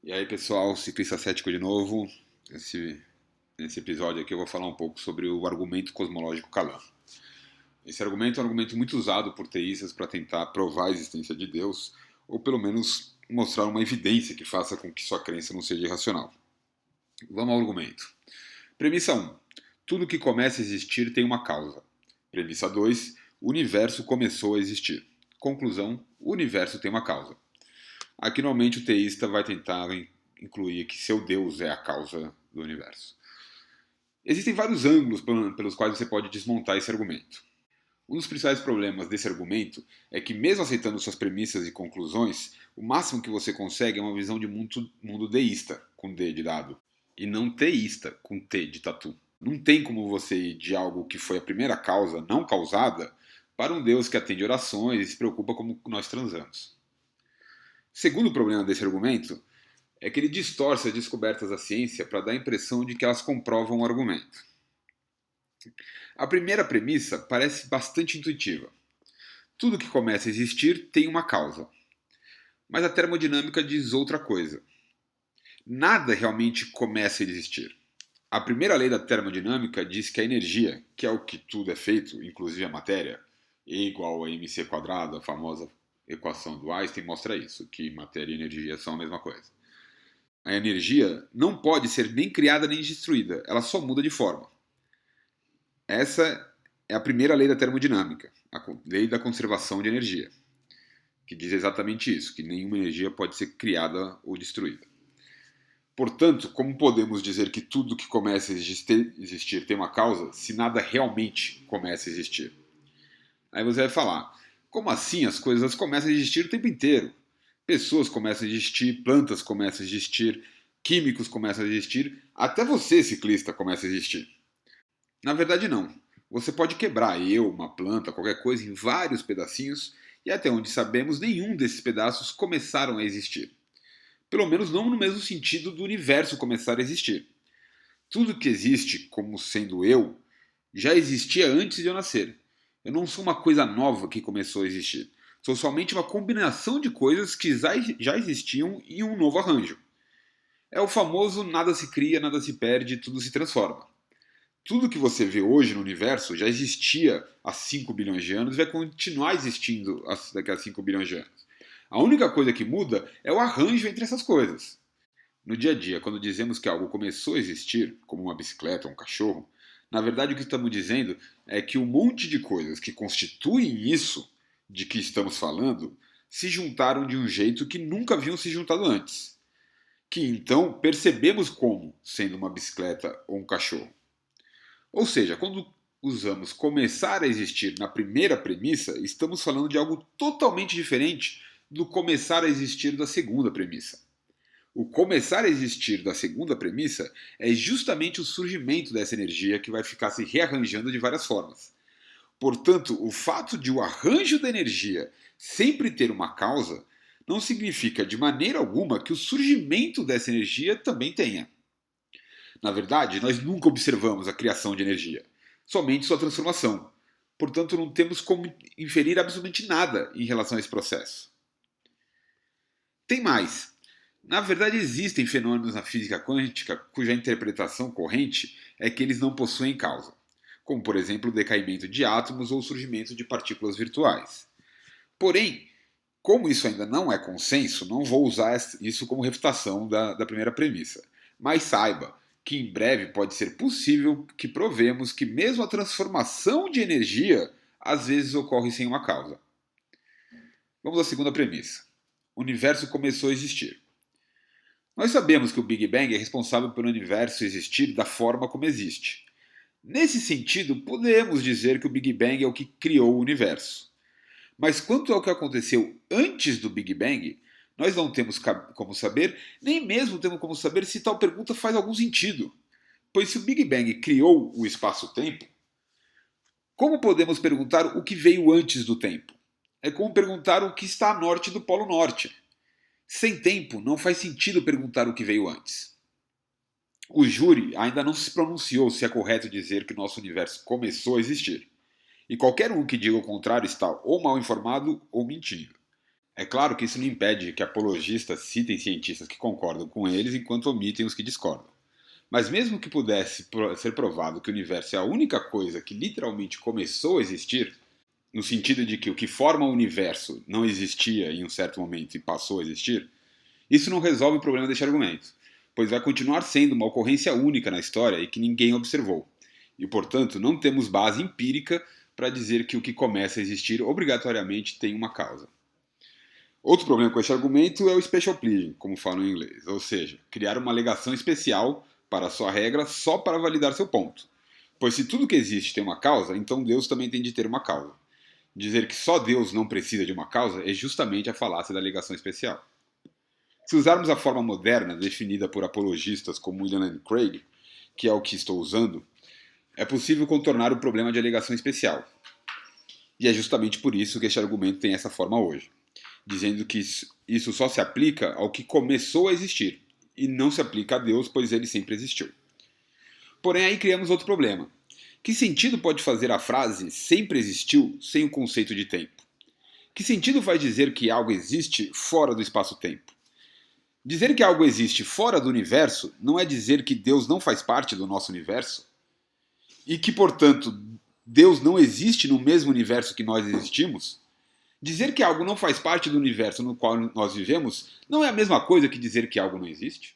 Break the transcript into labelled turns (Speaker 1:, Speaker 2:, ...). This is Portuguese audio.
Speaker 1: E aí, pessoal, ciclista cético de novo. Nesse episódio aqui eu vou falar um pouco sobre o argumento cosmológico Kalam. Esse argumento é um argumento muito usado por teístas para tentar provar a existência de Deus, ou pelo menos mostrar uma evidência que faça com que sua crença não seja irracional. Vamos ao argumento. Premissa 1. Tudo que começa a existir tem uma causa. Premissa 2. O universo começou a existir. Conclusão. O universo tem uma causa. Aqui, normalmente, o teísta vai tentar incluir que seu Deus é a causa do universo. Existem vários ângulos pelos quais você pode desmontar esse argumento. Um dos principais problemas desse argumento é que, mesmo aceitando suas premissas e conclusões, o máximo que você consegue é uma visão de mundo deísta, com D de dado, e não teísta, com T de tatu. Não tem como você ir de algo que foi a primeira causa, não causada, para um Deus que atende orações e se preocupa como nós transamos. Segundo problema desse argumento é que ele distorce as descobertas da ciência para dar a impressão de que elas comprovam o argumento. A primeira premissa parece bastante intuitiva. Tudo que começa a existir tem uma causa. Mas a termodinâmica diz outra coisa. Nada realmente começa a existir. A primeira lei da termodinâmica diz que a energia, que é o que tudo é feito, inclusive a matéria, E igual a mc², a famosa equação do Einstein mostra isso, que matéria e energia são a mesma coisa. A energia não pode ser nem criada nem destruída, ela só muda de forma. Essa é a primeira lei da termodinâmica, a lei da conservação de energia, que diz exatamente isso, que nenhuma energia pode ser criada ou destruída. Portanto, como podemos dizer que tudo que começa a existir tem uma causa, se nada realmente começa a existir? Aí você vai falar, como assim as coisas começam a existir o tempo inteiro? Pessoas começam a existir, plantas começam a existir, químicos começam a existir, até você, ciclista, começa a existir. Na verdade, não. Você pode quebrar uma planta, qualquer coisa, em vários pedacinhos, e até onde sabemos, nenhum desses pedaços começaram a existir. Pelo menos não no mesmo sentido do universo começar a existir. Tudo que existe, como sendo eu, já existia antes de eu nascer. Eu não sou uma coisa nova que começou a existir. Sou somente uma combinação de coisas que já existiam em um novo arranjo. É o famoso nada se cria, nada se perde, tudo se transforma. Tudo que você vê hoje no universo já existia há 5 bilhões de anos e vai continuar existindo daqui a 5 bilhões de anos. A única coisa que muda é o arranjo entre essas coisas. No dia a dia, quando dizemos que algo começou a existir, como uma bicicleta ou um cachorro, na verdade o que estamos dizendo é que um monte de coisas que constituem isso de que estamos falando se juntaram de um jeito que nunca haviam se juntado antes. Que então percebemos como sendo uma bicicleta ou um cachorro. Ou seja, quando usamos começar a existir na primeira premissa, estamos falando de algo totalmente diferente do começar a existir da segunda premissa. O começar a existir da segunda premissa é justamente o surgimento dessa energia que vai ficar se rearranjando de várias formas. Portanto, o fato de o arranjo da energia sempre ter uma causa não significa de maneira alguma que o surgimento dessa energia também tenha. Na verdade, nós nunca observamos a criação de energia, somente sua transformação. Portanto, não temos como inferir absolutamente nada em relação a esse processo. Tem mais. Na verdade, existem fenômenos na física quântica cuja interpretação corrente é que eles não possuem causa, como, por exemplo, o decaimento de átomos ou o surgimento de partículas virtuais. Porém, como isso ainda não é consenso, não vou usar isso como refutação da primeira premissa. Mas saiba que em breve pode ser possível que provemos que mesmo a transformação de energia às vezes ocorre sem uma causa. Vamos à segunda premissa. O universo começou a existir. Nós sabemos que o Big Bang é responsável pelo universo existir da forma como existe. Nesse sentido, podemos dizer que o Big Bang é o que criou o universo. Mas quanto ao que aconteceu antes do Big Bang, nós não temos como saber, nem mesmo temos como saber se tal pergunta faz algum sentido. Pois se o Big Bang criou o espaço-tempo, como podemos perguntar o que veio antes do tempo? É como perguntar o que está a norte do Polo Norte. Sem tempo, não faz sentido perguntar o que veio antes. O júri ainda não se pronunciou se é correto dizer que o nosso universo começou a existir. E qualquer um que diga o contrário está ou mal informado ou mentindo. É claro que isso não impede que apologistas citem cientistas que concordam com eles enquanto omitem os que discordam. Mas mesmo que pudesse ser provado que o universo é a única coisa que literalmente começou a existir, no sentido de que o que forma o universo não existia em um certo momento e passou a existir, isso não resolve o problema deste argumento, pois vai continuar sendo uma ocorrência única na história e que ninguém observou. E, portanto, não temos base empírica para dizer que o que começa a existir obrigatoriamente tem uma causa. Outro problema com este argumento é o special pleading, como falam em inglês, ou seja, criar uma alegação especial para a sua regra só para validar seu ponto. Pois se tudo que existe tem uma causa, então Deus também tem de ter uma causa. Dizer que só Deus não precisa de uma causa é justamente a falácia da alegação especial. Se usarmos a forma moderna, definida por apologistas como William Lane Craig, que é o que estou usando, é possível contornar o problema de alegação especial. E é justamente por isso que este argumento tem essa forma hoje, dizendo que isso só se aplica ao que começou a existir, e não se aplica a Deus, pois ele sempre existiu. Porém, aí criamos outro problema. Que sentido pode fazer a frase sempre existiu sem o conceito de tempo? Que sentido faz dizer que algo existe fora do espaço-tempo? Dizer que algo existe fora do universo não é dizer que Deus não faz parte do nosso universo? E que, portanto, Deus não existe no mesmo universo que nós existimos? Dizer que algo não faz parte do universo no qual nós vivemos não é a mesma coisa que dizer que algo não existe?